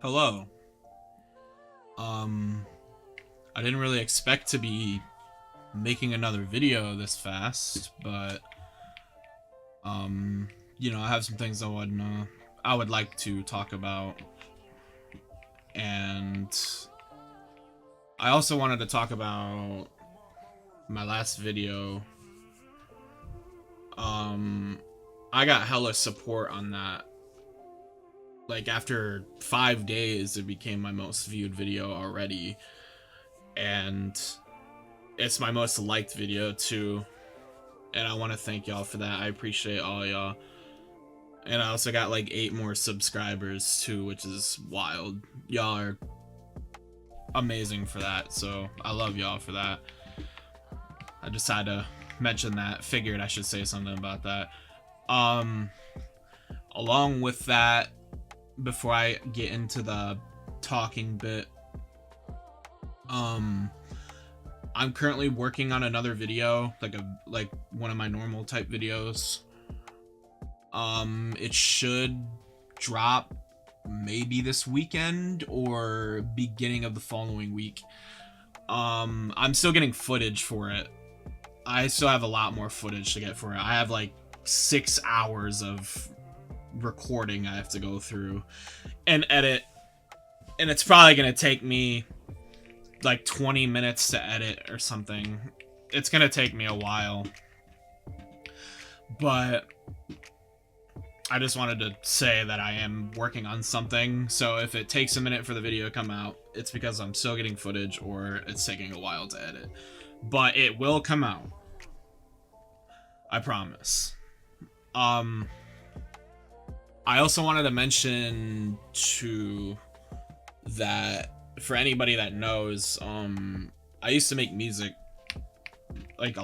Hello. Um, I didn't really expect to be making another video this fast, but um, I have some things I would like to talk about, and I also wanted to talk about my last video. Um, I got hella support on that. Like after 5 days, it became my most viewed video already, and it's my most liked video too. And I want to thank y'all for that. I appreciate all y'all. And I also got like 8 more subscribers too, which is wild. Y'all are amazing for that, so I love y'all for that. I just had to mention that. Figured I should say something about that. Um, Along with that, before I get into the talking bit, um, I'm currently working on another video, like one of my normal type videos. It should drop maybe this weekend or beginning of the following week. I'm still getting footage for it. I still have a lot more footage to get for it. I have like 6 hours of recording I have to go through and edit, and it's probably gonna take me like 20 minutes to edit or something. It's gonna take me a while, but I just wanted to say that I am working on something, so if it takes a minute for the video to come out, it's because I'm still getting footage or it's taking a while to edit. But it will come out. I promise. I also wanted to mention too that for anybody that knows, I used to make music like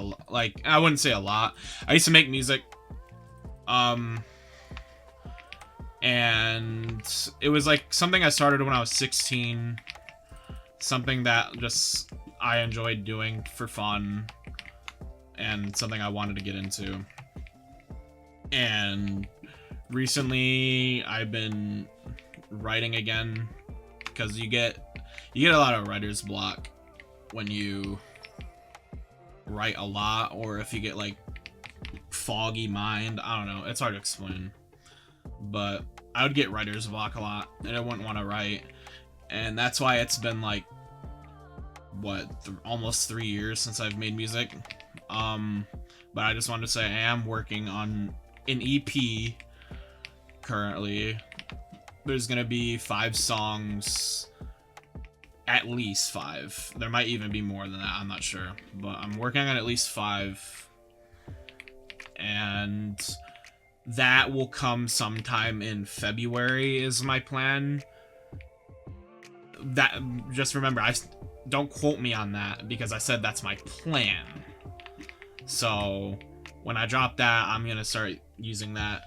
I wouldn't say a lot. I used to make music, and it was like something I started when I was 16, something that just I enjoyed doing for fun, and something I wanted to get into. And recently I've been writing again, because you get a lot of writer's block when you write a lot, or if you get like foggy mind. I don't know, it's hard to explain, but I would get writer's block a lot and I wouldn't want to write, and that's why it's been like almost 3 years since I've made music. But I just wanted to say I am working on an EP currently. There's gonna be 5 songs, at least 5. There might even be more than that, I'm not sure, but I'm working on at least 5, and that will come sometime in February is my plan. That, just remember, I don't quote me on that, because I said that's my plan. So when I drop that, I'm gonna start using that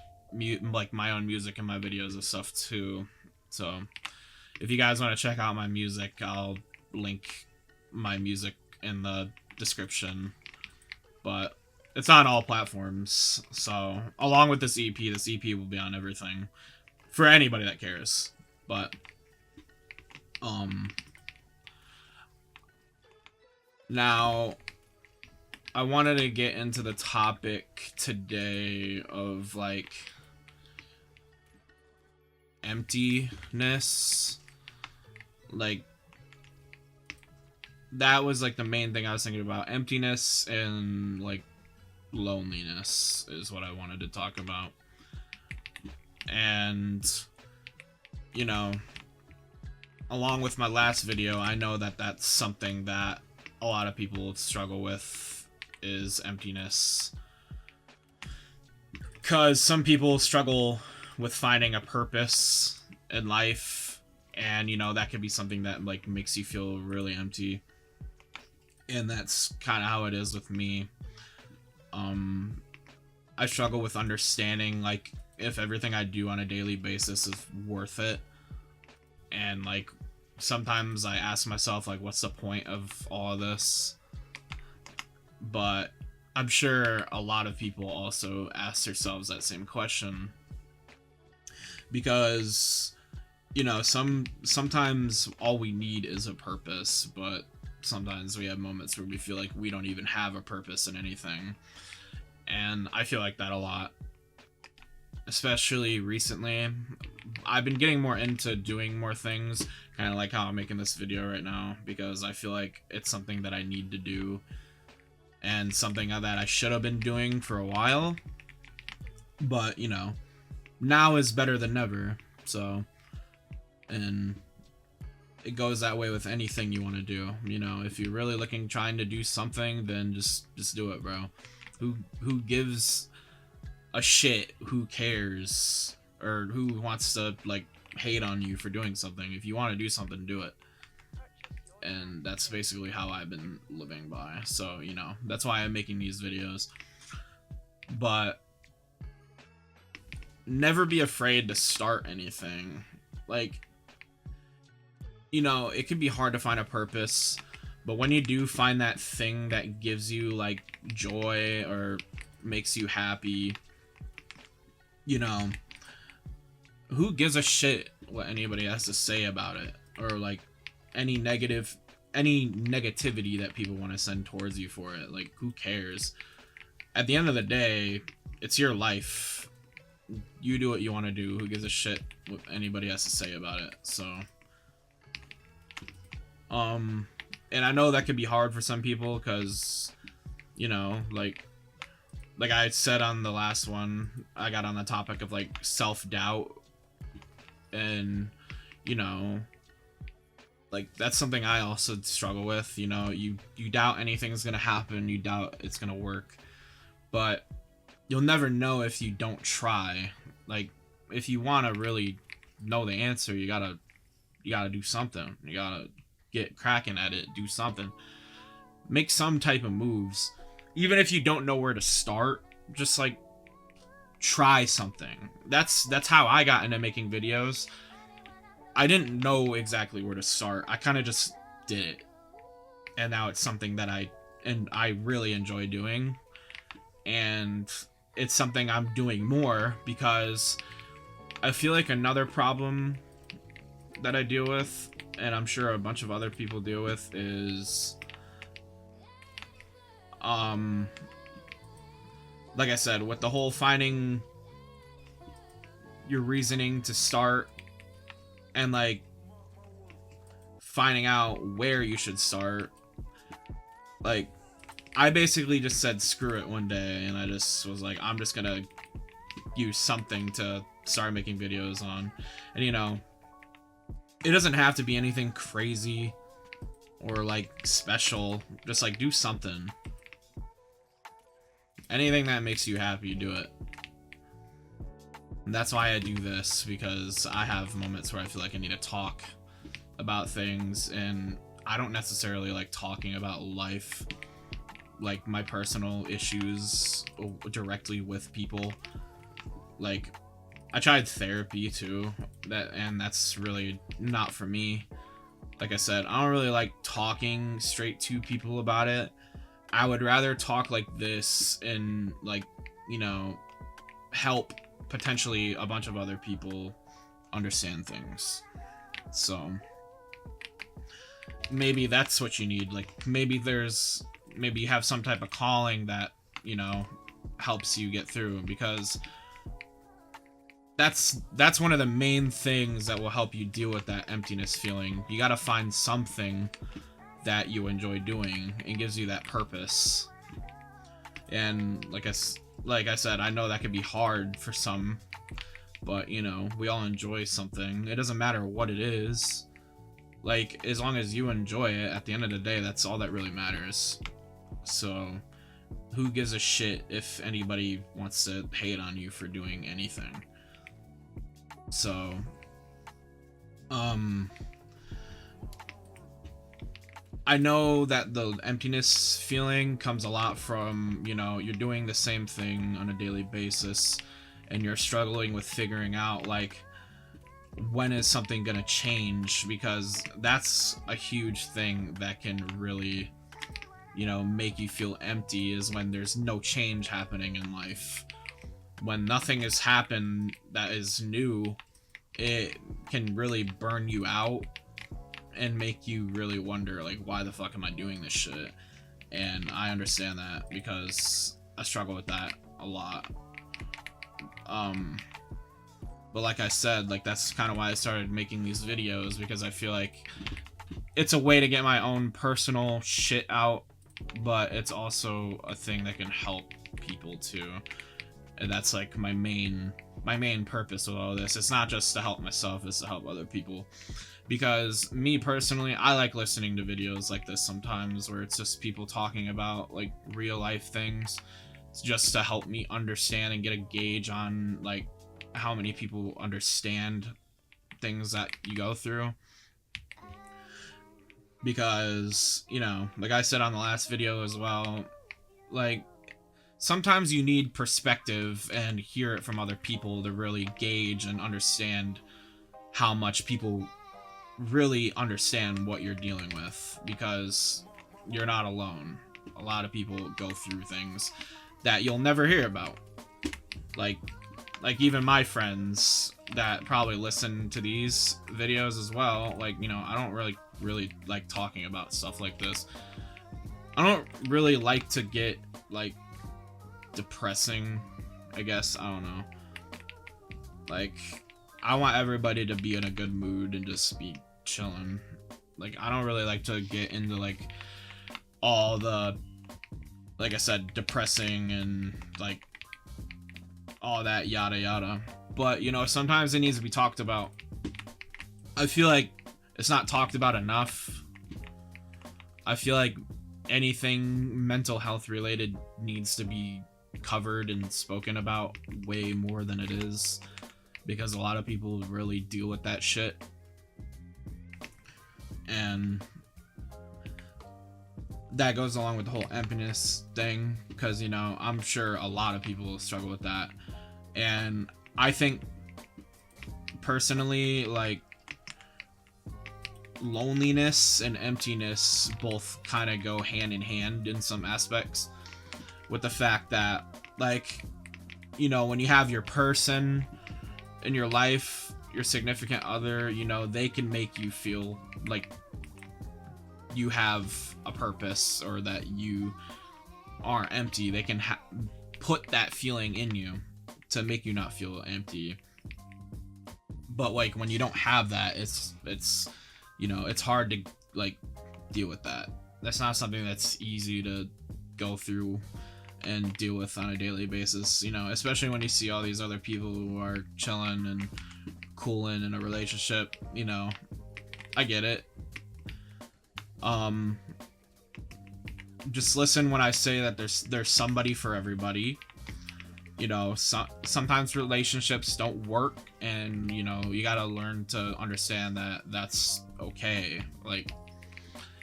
like my own music in my videos and stuff too. So if you guys want to check out my music, I'll link my music in the description. But it's on all platforms. So along with this EP will be on everything for anybody that cares. But now I wanted to get into the topic today of like emptiness. Like, that was like the main thing I was thinking about. Emptiness and like loneliness is what I wanted to talk about. And along with my last video, I know that that's something that a lot of people struggle with, is emptiness. Because some people struggle with finding a purpose in life, and that could be something that like makes you feel really empty. And that's kind of how it is with me. I struggle with understanding like if everything I do on a daily basis is worth it. And like sometimes I ask myself like, what's the point of all of this? But I'm sure a lot of people also ask themselves that same question, because you know, sometimes all we need is a purpose, but sometimes we have moments where we feel like we don't even have a purpose in anything. And I feel like that a lot, especially recently. I've been getting more into doing more things, kind of like how I'm making this video right now, because I feel like it's something that I need to do and something that I should have been doing for a while. But, you know, now is better than never. So, and it goes that way with anything you want to do. You know, if you're really trying to do something, then just do it, bro. Who gives a shit? Who cares? Or who wants to like hate on you for doing something? If you want to do something, do it. And that's basically how I've been living by. So, you know, that's why I'm making these videos. But never be afraid to start anything. Like, you know, it can be hard to find a purpose, but when you do find that thing that gives you like joy or makes you happy, you know, who gives a shit what anybody has to say about it, or like any negativity that people want to send towards you for it. Like, who cares? At the end of the day, it's your life. You do what you want to do. Who gives a shit what anybody has to say about it? So, and I know that could be hard for some people because, you know, like I said on the last one, I got on the topic of like self-doubt, and, you know, like that's something I also struggle with. You know, you doubt anything's gonna happen, you doubt it's gonna work, but you'll never know if you don't try. Like, if you want to really know the answer, you gotta do something. You gotta get cracking at it, do something, make some type of moves. Even if you don't know where to start, just like try something. That's how I got into making videos. I didn't know exactly where to start. I kind of just did it, and now it's something that I really enjoy doing, and it's something I'm doing more because I feel like another problem that I deal with, and I'm sure a bunch of other people deal with, is like I said, with the whole finding your reasoning to start and like finding out where you should start. Like, I basically just said screw it one day, and I just was like, I'm just gonna use something to start making videos on. And, you know, it doesn't have to be anything crazy or like special. Just like do something. Anything that makes you happy, do it. And that's why I do this, because I have moments where I feel like I need to talk about things, and I don't necessarily like talking about life, like my personal issues, directly with people. Like, I tried therapy too, and that's really not for me. Like I said, I don't really like talking straight to people about it. I would rather talk like this and, like, you know, help potentially a bunch of other people understand things. So maybe that's what you need. Like, maybe you have some type of calling that, you know, helps you get through, because that's one of the main things that will help you deal with that emptiness feeling. You gotta find something that you enjoy doing and gives you that purpose. And like I said, I know that can be hard for some, but, you know, we all enjoy something. It doesn't matter what it is. Like, as long as you enjoy it, at the end of the day, that's all that really matters. So, who gives a shit if anybody wants to hate on you for doing anything? So, I know that the emptiness feeling comes a lot from, you know, you're doing the same thing on a daily basis, and you're struggling with figuring out, like, when is something gonna change, because that's a huge thing that can really, you know, make you feel empty, is when there's no change happening in life. When nothing has happened that is new, it can really burn you out and make you really wonder, like, why the fuck am I doing this shit? And I understand that because I struggle with that a lot. But like I said, like, that's kind of why I started making these videos, because I feel like it's a way to get my own personal shit out, but it's also a thing that can help people too. And that's like my main purpose with all this. It's not just to help myself, it's to help other people. Because me personally, I like listening to videos like this sometimes, where it's just people talking about like real life things. It's just to help me understand and get a gauge on like how many people understand things that you go through. Because, you know, like I said on the last video as well, like, sometimes you need perspective and hear it from other people to really gauge and understand how much people really understand what you're dealing with, because you're not alone. A lot of people go through things that you'll never hear about. Like even my friends that probably listen to these videos as well, like, you know, I don't really like talking about stuff like this. I don't really like to get like depressing, I guess. I don't know. Like, I want everybody to be in a good mood and just be chilling. Like, I don't really like to get into like all the, like I said, depressing and like all that yada yada. But, you know, sometimes it needs to be talked about. I feel like it's not talked about enough. I feel like anything mental health related needs to be covered and spoken about way more than it is, because a lot of people really deal with that shit. And that goes along with the whole emptiness thing, because, you know, I'm sure a lot of people struggle with that. And I think personally, like, loneliness and emptiness both kind of go hand in hand in some aspects, with the fact that, like, you know, when you have your person in your life, your significant other, you know, they can make you feel like you have a purpose or that you aren't empty. They can put that feeling in you to make you not feel empty. But like when you don't have that, it's you know, it's hard to like deal with that. That's not something that's easy to go through and deal with on a daily basis, you know, especially when you see all these other people who are chilling and cooling in a relationship. You know, I get it. Just listen when I say that there's somebody for everybody. You know, sometimes relationships don't work, and, you know, you gotta learn to understand that that's okay. Like,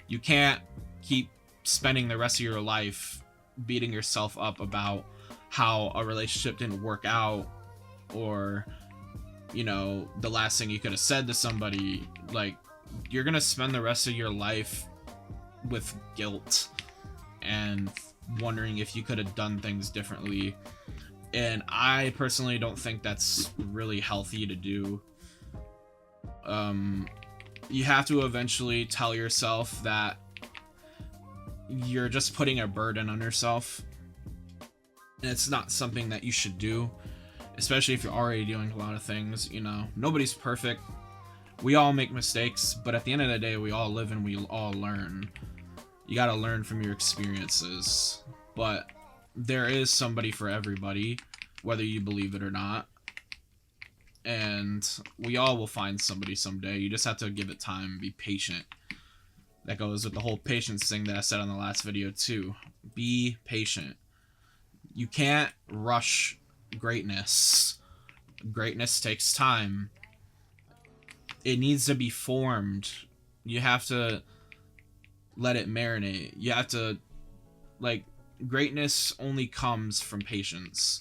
you can't keep spending the rest of your life beating yourself up about how a relationship didn't work out, or, you know, the last thing you could have said to somebody. Like, you're gonna spend the rest of your life with guilt and wondering if you could have done things differently. And I personally don't think that's really healthy to do. You have to eventually tell yourself that you're just putting a burden on yourself, and it's not something that you should do, especially if you're already doing a lot of things. You know, nobody's perfect. We all make mistakes, but at the end of the day, we all live and we all learn. You gotta learn from your experiences. But there is somebody for everybody, whether you believe it or not. And we all will find somebody someday. You just have to give it time, be patient. That goes with the whole patience thing that I said on the last video too. Be patient. You can't rush greatness. Greatness takes time. It needs to be formed. You have to let it marinate. You have to, like, greatness only comes from patience.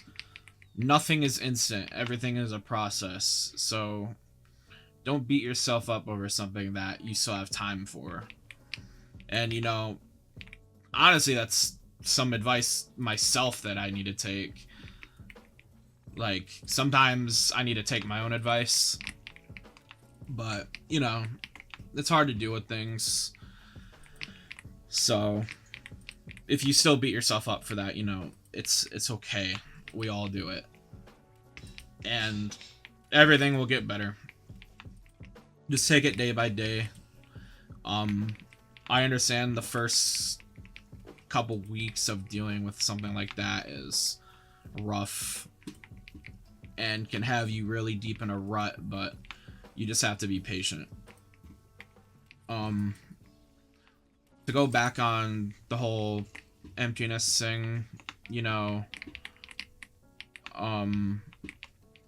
Nothing is instant. Everything is a process. So don't beat yourself up over something that you still have time for. And, you know, honestly, that's some advice myself that I need to take. Like, sometimes I need to take my own advice. But, you know, it's hard to do with things. So, if you still beat yourself up for that, you know, it's okay. We all do it. And everything will get better. Just take it day by day. I understand the first couple weeks of dealing with something like that is rough and can have you really deep in a rut, but you just have to be patient. To go back on the whole emptiness thing, you know,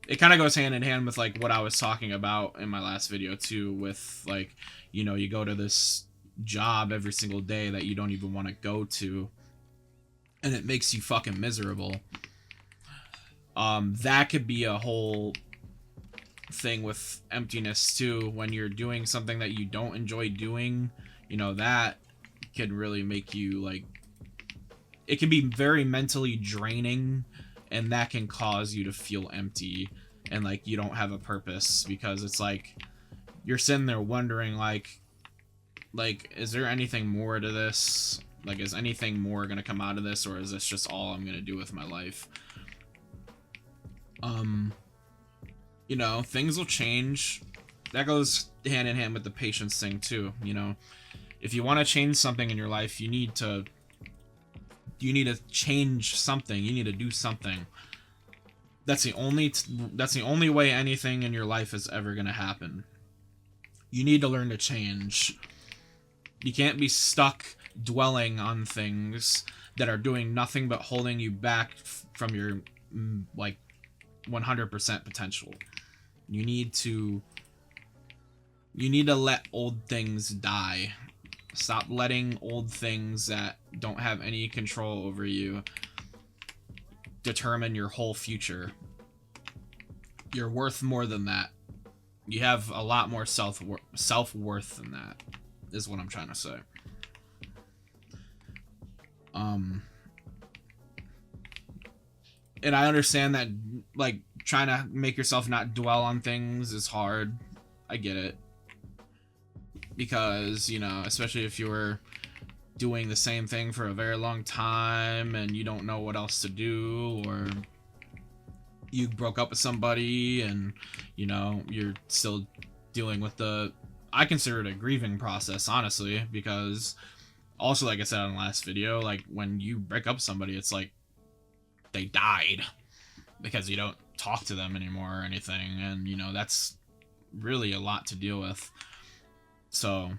it kind of goes hand in hand with like what I was talking about in my last video too, with like, you know, you go to this job every single day that you don't even want to go to, and it makes you fucking miserable. That could be a whole thing with emptiness too. When you're doing something that you don't enjoy doing, you know, that can really make you like, it can be very mentally draining, and that can cause you to feel empty and like you don't have a purpose, because it's like you're sitting there wondering like is there anything more to this? Like, is anything more gonna come out of this, or is this just all I'm gonna do with my life? You know, things will change. That goes hand in hand with the patience thing too. You know, if you want to change something in your life, you need to change something. You need to do something. That's the only way anything in your life is ever gonna happen. You need to learn to change. You can't be stuck dwelling on things that are doing nothing but holding you back from your like 100% potential. You need to let old things die. Stop letting old things that don't have any control over you determine your whole future. You're worth more than that. You have a lot more self-worth than that, is what I'm trying to say. And I understand that, like, trying to make yourself not dwell on things is hard. I get it. Because, you know, especially if you're doing the same thing for a very long time and you don't know what else to do, or you broke up with somebody and, you know, you're still dealing with I consider it a grieving process, honestly, because also, like I said on the last video, like, when you break up with somebody, it's like they died, because you don't talk to them anymore or anything, and, you know, that's really a lot to deal with. So,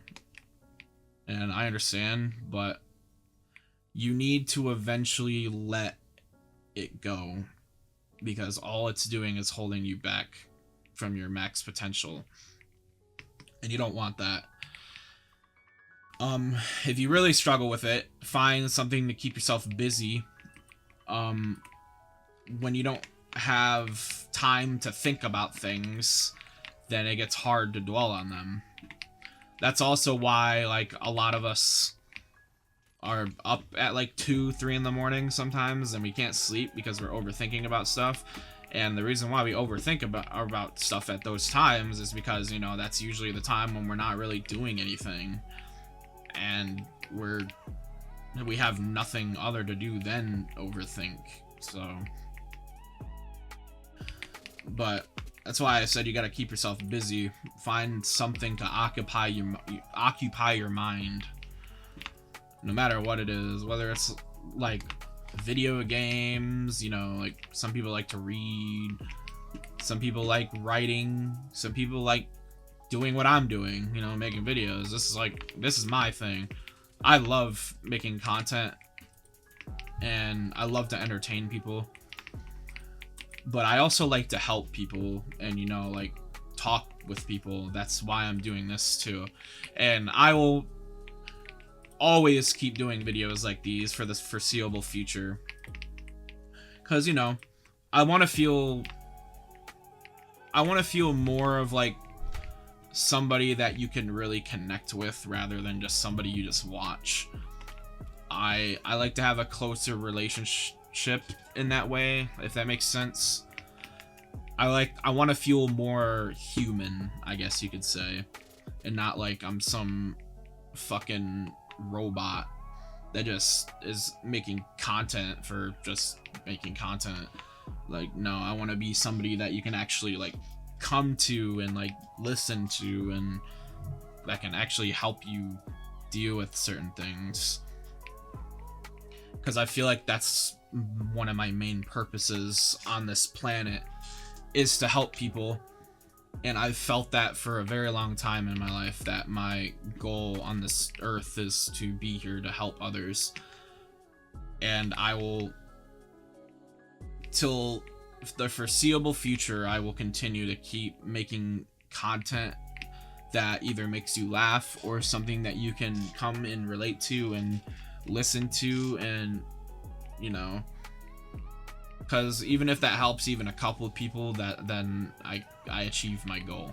and I understand, but you need to eventually let it go, because all it's doing is holding you back from your max potential, and you don't want that. If you really struggle with it, find something to keep yourself busy. When you don't have time to think about things, then it gets hard to dwell on them. That's also why, like, a lot of us are up at like 2, 3 in the morning sometimes, and we can't sleep because we're overthinking about stuff. And the reason why we overthink about stuff at those times is because, you know, that's usually the time when we're not really doing anything, and we have nothing other to do than overthink. So, but that's why I said you got to keep yourself busy. Find something to occupy your mind, no matter what it is. Whether it's like video games, you know, like some people like to read, some people like writing, some people like doing what I'm doing, you know, making videos. This is my thing. I love making content, and I love to entertain people. But I also like to help people and, you know, like, talk with people. That's why I'm doing this too. And I will always keep doing videos like these for the foreseeable future. Because, you know, I want to feel more of like somebody that you can really connect with, rather than just somebody you just watch. I like to have a closer relationship in that way, if that makes sense. I want to feel more human, I guess you could say, and not like I'm some fucking robot that just is making content for just making content. Like, no, I want to be somebody that you can actually like come to and like listen to, and that can actually help you deal with certain things. Because I feel like that's one of my main purposes on this planet, is to help people. And I've felt that for a very long time in my life, that my goal on this earth is to be here to help others. And I will, till the foreseeable future, I will continue to keep making content that either makes you laugh or something that you can come and relate to and listen to, and you know, because even if that helps even a couple of people, that then I achieve my goal.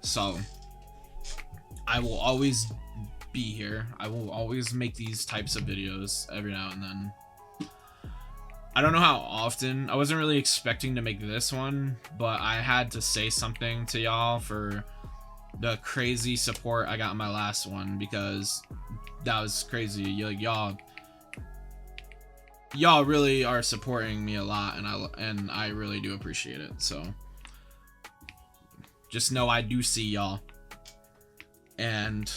So I will always be here. I will always make these types of videos every now and then. I don't know how often. I wasn't really expecting to make this one, but I had to say something to y'all for the crazy support I got in my last one, because that was crazy. Y'all really are supporting me a lot, and I really do appreciate it. So just know I do see y'all, and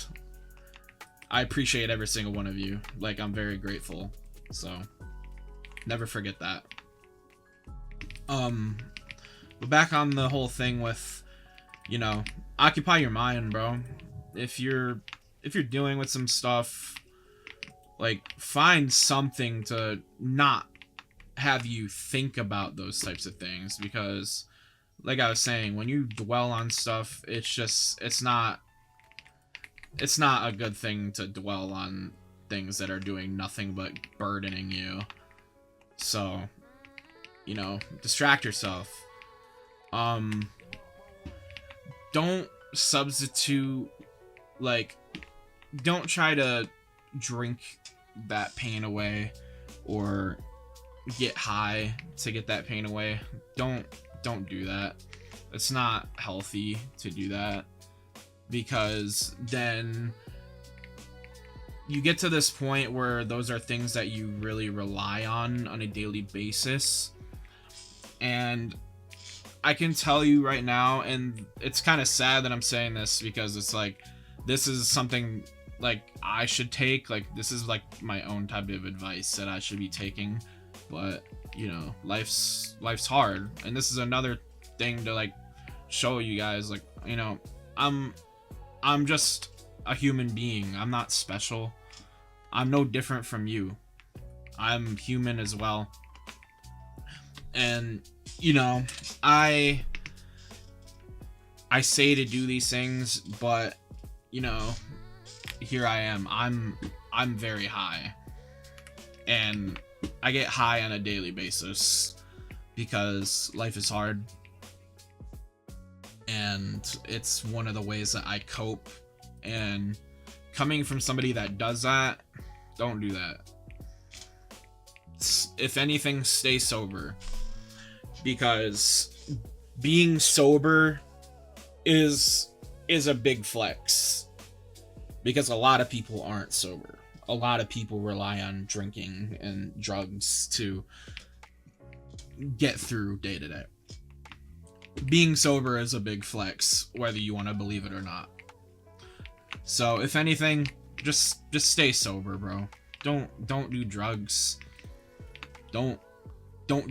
I appreciate every single one of you. Like, I'm very grateful. So never forget that. But back on the whole thing with, you know, occupy your mind, bro. If you're dealing with some stuff, like, find something to not have you think about those types of things, because like I was saying, when you dwell on stuff, it's not a good thing to dwell on things that are doing nothing but burdening you. So, you know, distract yourself. Don't substitute, like, don't try to drink that pain away or get high to get that pain away. Don't do that. It's not healthy to do that, because then you get to this point where those are things that you really rely on a daily basis. And I can tell you right now, and it's kind of sad that I'm saying this, because it's like, this is something like I should take, like, this is like my own type of advice that I should be taking, but you know, life's hard, and this is another thing to like show you guys, like, you know, I'm just a human being. I'm not special. I'm no different from you. I'm human as well. And you know, I say to do these things, but you know, here I am. I'm very high, and I get high on a daily basis because life is hard, and it's one of the ways that I cope. And coming from somebody that does that, don't do that. If anything, stay sober, because being sober is a big flex, because a lot of people aren't sober. A lot of people rely on drinking and drugs to get through day to day. Being sober is a big flex, whether you want to believe it or not. So if anything, just stay sober, bro. Don't do drugs. Don't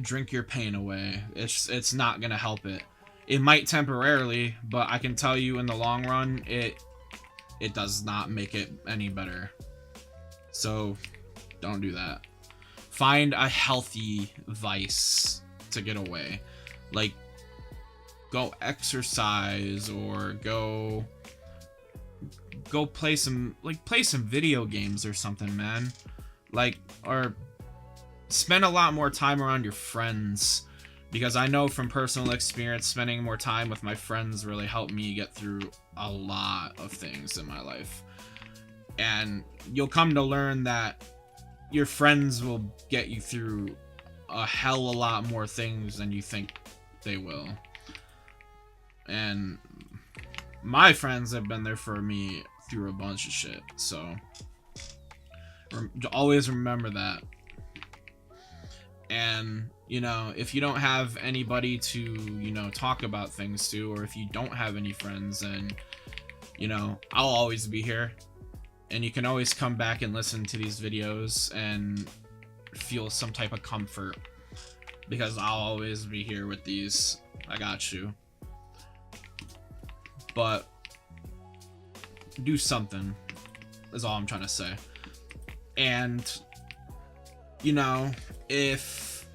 drink your pain away. It's not gonna help it. It might temporarily, but I can tell you in the long run, it does not make it any better. So don't do that. Find a healthy vice to get away. Like, go exercise, or go play some video games or something, man. Like, or spend a lot more time around your friends, because I know from personal experience, spending more time with my friends really helped me get through a lot of things in my life. And you'll come to learn that your friends will get you through a hell of a lot more things than you think they will. And my friends have been there for me through a bunch of shit, so always remember that. And, you know, if you don't have anybody to, you know, talk about things to, or if you don't have any friends, then, you know, I'll always be here. And you can always come back and listen to these videos and feel some type of comfort, because I'll always be here with these. I got you. But do something is all I'm trying to say. And, you know, if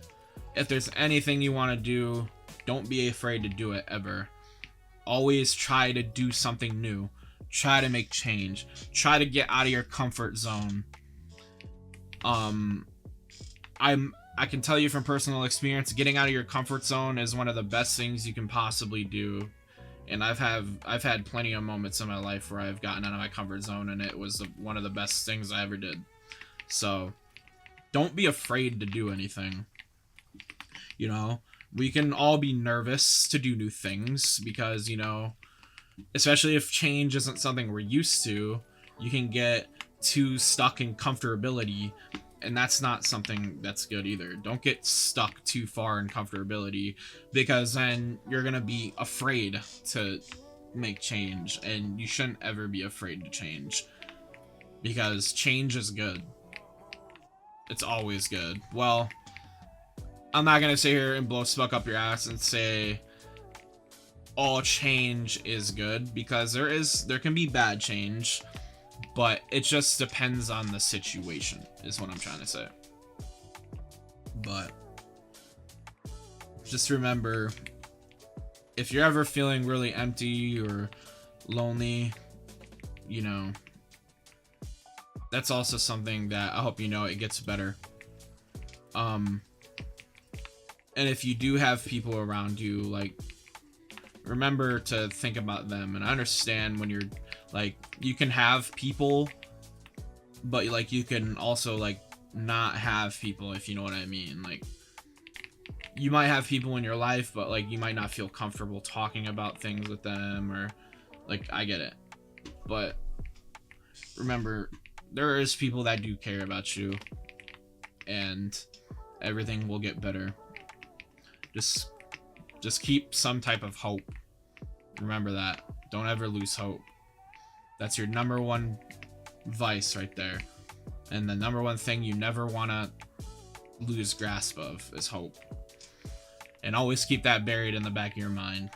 there's anything you want to do, don't be afraid to do it ever. Always try to do something new. Try to make change. Try to get out of your comfort zone. I can tell you from personal experience, getting out of your comfort zone is one of the best things you can possibly do. And I've had plenty of moments in my life where I've gotten out of my comfort zone, and it was one of the best things I ever did. So don't be afraid to do anything. You know, we can all be nervous to do new things because, you know, especially if change isn't something we're used to, you can get too stuck in comfortability, and that's not something that's good either. Don't get stuck too far in comfortability, because then you're gonna be afraid to make change, and you shouldn't ever be afraid to change, because change is good. It's always good. Well, I'm not gonna sit here and blow smoke up your ass and say all change is good, because there can be bad change, but it just depends on the situation, is what I'm trying to say. But just remember, if you're ever feeling really empty or lonely, you know, that's also something that I hope you know it gets better. And if you do have people around you, like, remember to think about them. And I understand when you're like, you can have people, but like you can also like not have people, if you know what I mean. Like, you might have people in your life, but like you might not feel comfortable talking about things with them, or like, I get it. But remember, there is people that do care about you, and everything will get better. Just keep some type of hope. Remember that. Don't ever lose hope. That's your number one vice right there. And the number one thing you never want to lose grasp of is hope. And always keep that buried in the back of your mind.